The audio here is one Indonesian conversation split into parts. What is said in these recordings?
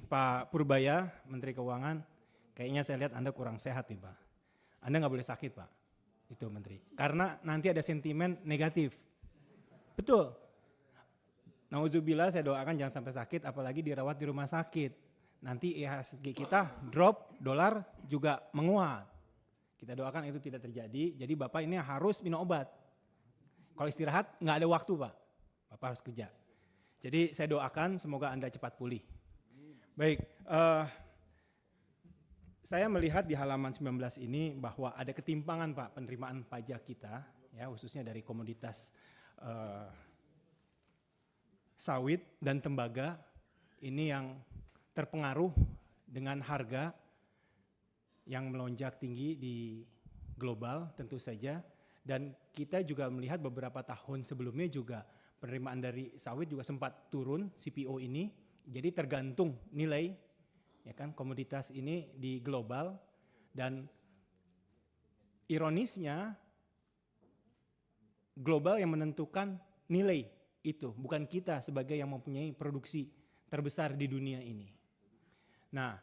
Pak Purbaya, Menteri Keuangan, kayaknya saya lihat Anda kurang sehat nih Pak. Anda nggak boleh sakit Pak, itu Menteri. Karena nanti ada sentimen negatif. Betul. Nauzubillah, saya doakan jangan sampai sakit, apalagi dirawat di rumah sakit. Nanti IHSG kita drop, dolar juga menguat. Kita doakan itu tidak terjadi, jadi Bapak ini harus minum obat. Kalau istirahat nggak ada waktu Pak, Bapak harus kerja. Jadi saya doakan semoga Anda cepat pulih. Baik, saya melihat di halaman 19 ini bahwa ada ketimpangan Pak penerimaan pajak kita, ya khususnya dari komoditas sawit dan tembaga ini yang terpengaruh dengan harga yang melonjak tinggi di global tentu saja, dan kita juga melihat beberapa tahun sebelumnya juga penerimaan dari sawit juga sempat turun CPO ini, jadi tergantung nilai ya kan komoditas ini di global, dan ironisnya global yang menentukan nilai itu, bukan kita sebagai yang mempunyai produksi terbesar di dunia ini. Nah,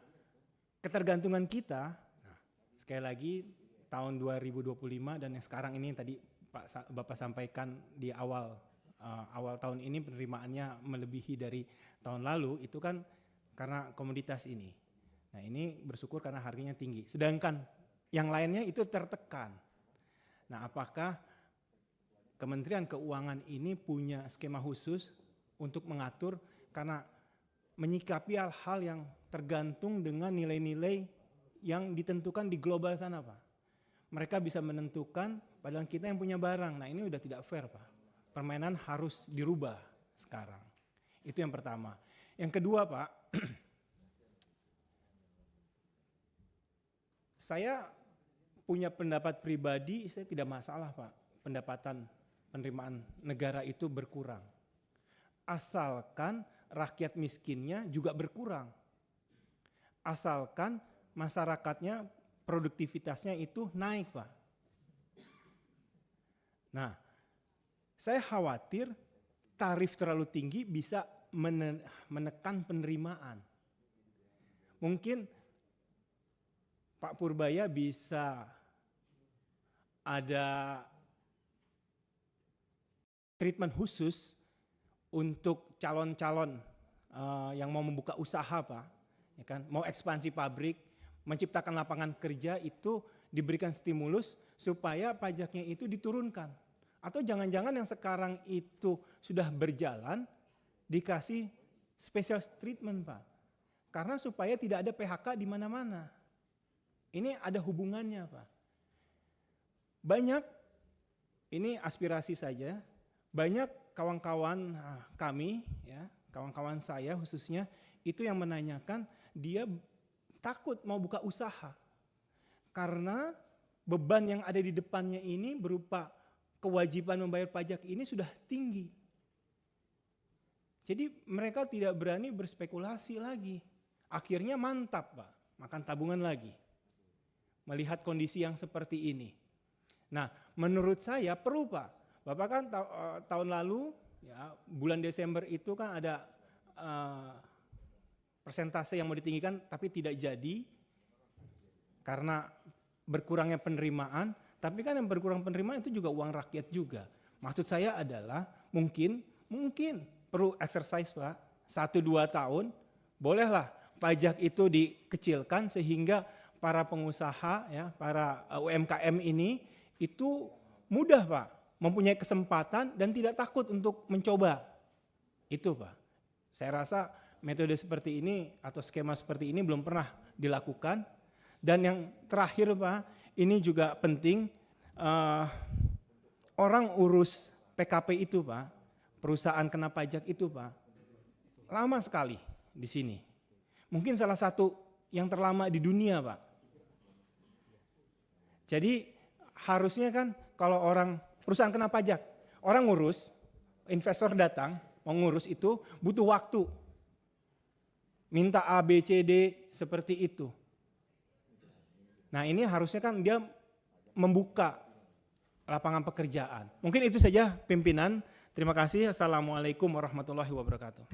ketergantungan kita, sekali lagi tahun 2025 dan yang sekarang ini tadi Bapak sampaikan di awal tahun ini penerimaannya melebihi dari tahun lalu, itu kan karena komoditas ini. Nah ini bersyukur karena harganya tinggi, sedangkan yang lainnya itu tertekan. Nah apakah Kementerian Keuangan ini punya skema khusus untuk mengatur, karena menyikapi hal-hal yang tergantung dengan nilai-nilai yang ditentukan di global sana Pak. Mereka bisa menentukan padahal kita yang punya barang. Nah ini udah tidak fair Pak. Permainan harus dirubah sekarang. Itu yang pertama. Yang kedua Pak, saya punya pendapat pribadi, saya tidak masalah Pak pendapatan penerimaan negara itu berkurang. Asalkan rakyat miskinnya juga berkurang. Asalkan masyarakatnya produktivitasnya itu naik Pak. Nah, saya khawatir tarif terlalu tinggi bisa menekan penerimaan. Mungkin Pak Purbaya bisa ada treatment khusus untuk calon-calon yang mau membuka usaha Pak, ya kan, mau ekspansi pabrik, menciptakan lapangan kerja, itu diberikan stimulus supaya pajaknya itu diturunkan. Atau jangan-jangan yang sekarang itu sudah berjalan dikasih special treatment Pak. Karena supaya tidak ada PHK di mana-mana. Ini ada hubungannya Pak. Banyak, ini aspirasi saja, banyak kawan-kawan kami, ya, kawan-kawan saya khususnya, itu yang menanyakan dia takut mau buka usaha. Karena beban yang ada di depannya ini berupa kewajiban membayar pajak ini sudah tinggi. Jadi mereka tidak berani berspekulasi lagi. Akhirnya mantap Pak, makan tabungan lagi. Melihat kondisi yang seperti ini. Nah menurut saya perlu Pak. Bapak kan tahun lalu, ya, bulan Desember itu kan ada persentase yang mau ditinggikan tapi tidak jadi. Karena berkurangnya penerimaan. Tapi kan yang berkurang penerimaan itu juga uang rakyat juga. Maksud saya adalah mungkin perlu exercise Pak, 1-2 tahun, bolehlah pajak itu dikecilkan sehingga para pengusaha, ya, para UMKM ini itu mudah Pak, mempunyai kesempatan dan tidak takut untuk mencoba. Itu Pak. Saya rasa metode seperti ini atau skema seperti ini belum pernah dilakukan. Dan yang terakhir Pak, ini juga penting, orang urus PKP itu Pak, perusahaan kena pajak itu Pak, lama sekali di sini. Mungkin salah satu yang terlama di dunia Pak. Jadi harusnya kan kalau perusahaan kena pajak, orang ngurus, investor datang, mau ngurus itu butuh waktu. Minta A, B, C, D seperti itu. Nah ini harusnya kan dia membuka lapangan pekerjaan. Mungkin itu saja pimpinan. Terima kasih. Assalamualaikum warahmatullahi wabarakatuh.